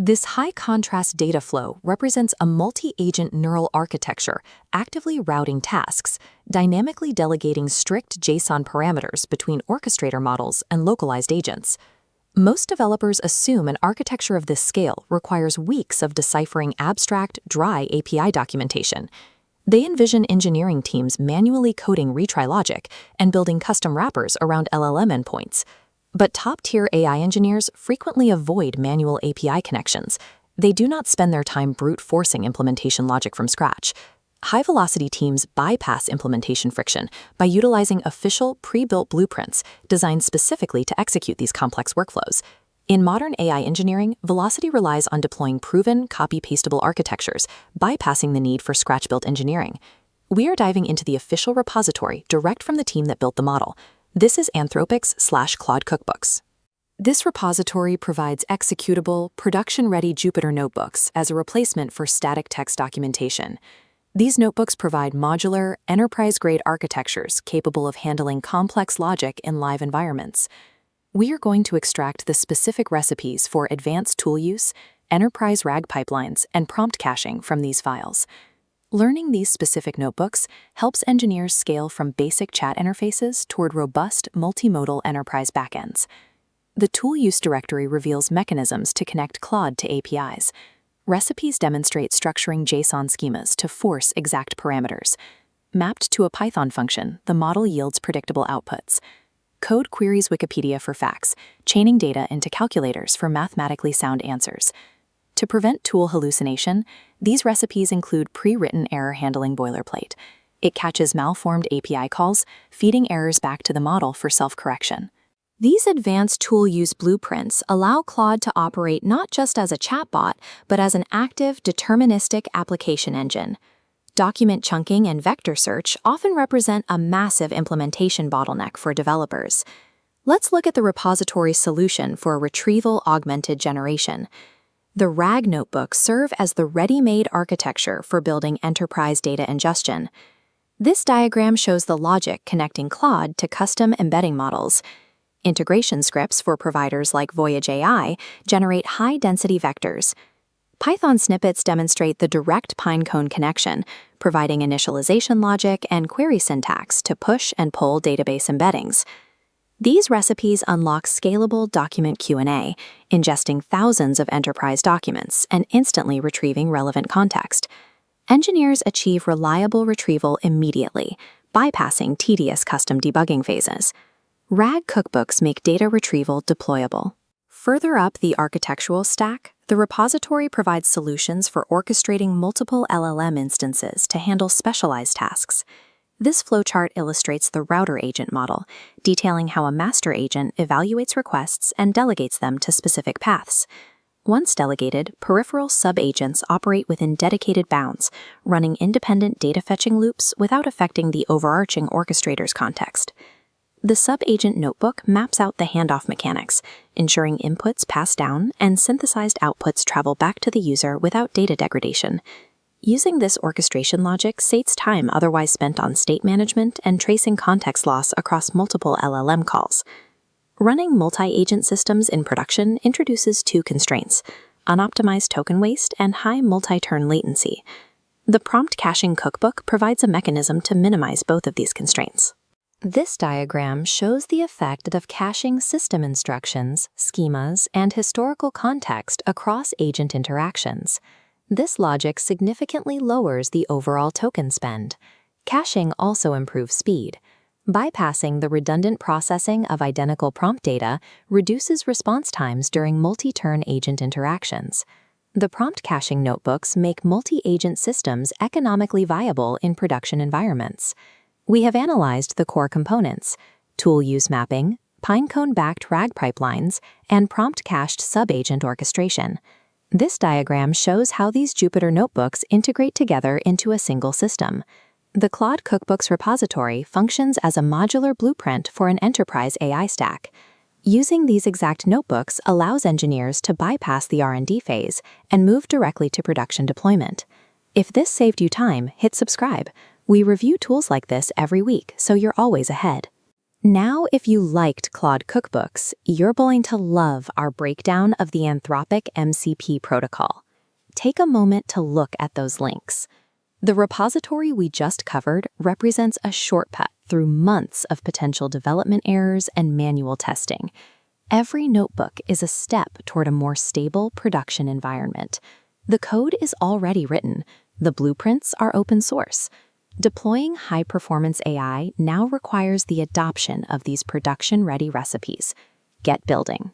This high-contrast data flow represents a multi-agent neural architecture actively routing tasks, dynamically delegating strict JSON parameters between orchestrator models and localized agents. Most developers assume an architecture of this scale requires weeks of deciphering abstract, dry API documentation. They envision engineering teams manually coding retry logic and building custom wrappers around LLM endpoints. But top-tier AI engineers frequently avoid manual API connections. They do not spend their time brute-forcing implementation logic from scratch. High-velocity teams bypass implementation friction by utilizing official, pre-built blueprints designed specifically to execute these complex workflows. In modern AI engineering, velocity relies on deploying proven, copy-pastable architectures, bypassing the need for scratch-built engineering. We are diving into the official repository direct from the team that built the model. This is Anthropic's /claude-cookbooks. This repository provides executable, production-ready Jupyter Notebooks as a replacement for static text documentation. These notebooks provide modular, enterprise-grade architectures capable of handling complex logic in live environments. We are going to extract the specific recipes for advanced tool use, enterprise RAG pipelines, and prompt caching from these files. Learning these specific notebooks helps engineers scale from basic chat interfaces toward robust, multimodal enterprise backends. The tool use directory reveals mechanisms to connect Claude to APIs. Recipes demonstrate structuring JSON schemas to force exact parameters. Mapped to a Python function, the model yields predictable outputs. Code queries Wikipedia for facts, chaining data into calculators for mathematically sound answers. To prevent tool hallucination, these recipes include pre-written error handling boilerplate. It catches malformed API calls, feeding errors back to the model for self-correction. These advanced tool use blueprints allow Claude to operate not just as a chatbot, but as an active, deterministic application engine. Document chunking and vector search often represent a massive implementation bottleneck for developers. Let's look at the repository solution for Retrieval Augmented Generation. The RAG notebooks serve as the ready-made architecture for building enterprise data ingestion. This diagram shows the logic connecting Claude to custom embedding models. Integration scripts for providers like Voyage AI generate high-density vectors. Python snippets demonstrate the direct pinecone connection, providing initialization logic and query syntax to push and pull database embeddings. These recipes unlock scalable document Q&A, ingesting thousands of enterprise documents and instantly retrieving relevant context. Engineers achieve reliable retrieval immediately, bypassing tedious custom debugging phases. RAG cookbooks make data retrieval deployable. Further up the architectural stack, the repository provides solutions for orchestrating multiple LLM instances to handle specialized tasks. This flowchart illustrates the router agent model, detailing how a master agent evaluates requests and delegates them to specific paths. Once delegated, peripheral sub-agents operate within dedicated bounds, running independent data fetching loops without affecting the overarching orchestrator's context. The sub-agent notebook maps out the handoff mechanics, ensuring inputs pass down and synthesized outputs travel back to the user without data degradation. Using this orchestration logic saves time otherwise spent on state management and tracing context loss across multiple LLM calls. Running multi-agent systems in production introduces two constraints: unoptimized token waste and high multi-turn latency. The prompt caching cookbook provides a mechanism to minimize both of these constraints. This diagram shows the effect of caching system instructions, schemas, and historical context across agent interactions. This logic significantly lowers the overall token spend. Caching also improves speed. Bypassing the redundant processing of identical prompt data reduces response times during multi-turn agent interactions. The prompt caching notebooks make multi-agent systems economically viable in production environments. We have analyzed the core components: tool use mapping, pinecone-backed RAG pipelines, and prompt-cached sub-agent orchestration. This diagram shows how these Jupyter Notebooks integrate together into a single system. The claude-cookbooks repository functions as a modular blueprint for an enterprise AI stack. Using these exact notebooks allows engineers to bypass the R&D phase and move directly to production deployment. If this saved you time, hit subscribe. We review tools like this every week, so you're always ahead. Now, if you liked Claude Cookbooks, you're going to love our breakdown of the Anthropic MCP protocol. Take a moment to look at those links. The repository we just covered represents a shortcut through months of potential development errors and manual testing. Every notebook is a step toward a more stable production environment. The code is already written. The blueprints are open source. Deploying high-performance AI now requires the adoption of these production-ready recipes. Get building.